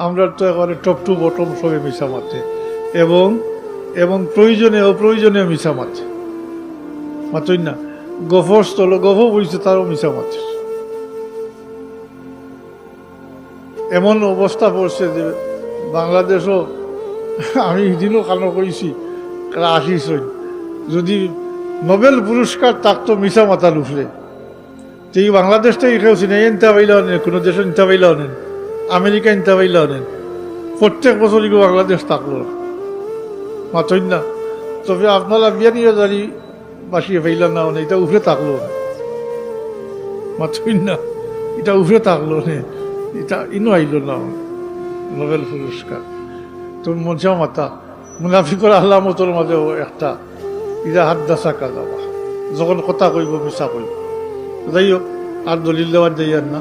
আমরা তো একেবারে টপ টু বটম সবে মিশা মারছে এবং এবং প্রয়োজনে অপ্রয়োজনীয় মিশা মারছে মাত্রই না। গফর স্থল গফ বইছে তারও মিশা মারছে। এমন অবস্থা পড়ছে যে বাংলাদেশও আমি এদিনও কানো কইছি আসিস যদি নোবেল পুরস্কার থাকতো মিশা মাতার উঠলে তো এই বাংলাদেশটাই খেয়েছি না এনতে পাইলেও নেন, কোনো দেশে নিতে পাইলেও নেন, আমেরিকা নিতে পাইলেও নেন, প্রত্যেক বছরই বাংলাদেশ থাকলো মাত্রই না। তবে আপনারা বিয়ানীবাজারি বাসিয়ে পাইলেন না, এটা উঠে থাকলো মাত্রই না, এটা উঠে থাকলো নে, এটা ইনো আইল না নোবেল পুরস্কার। তুমি মনসা মাতা মুনাফিকর আল্লামতর মাঝেও একটা ইরা হাত দাসা কাজ যখন কথা কইব মিশা কইব। যাই হোক আর দলিল দেওয়ার যাই আর না।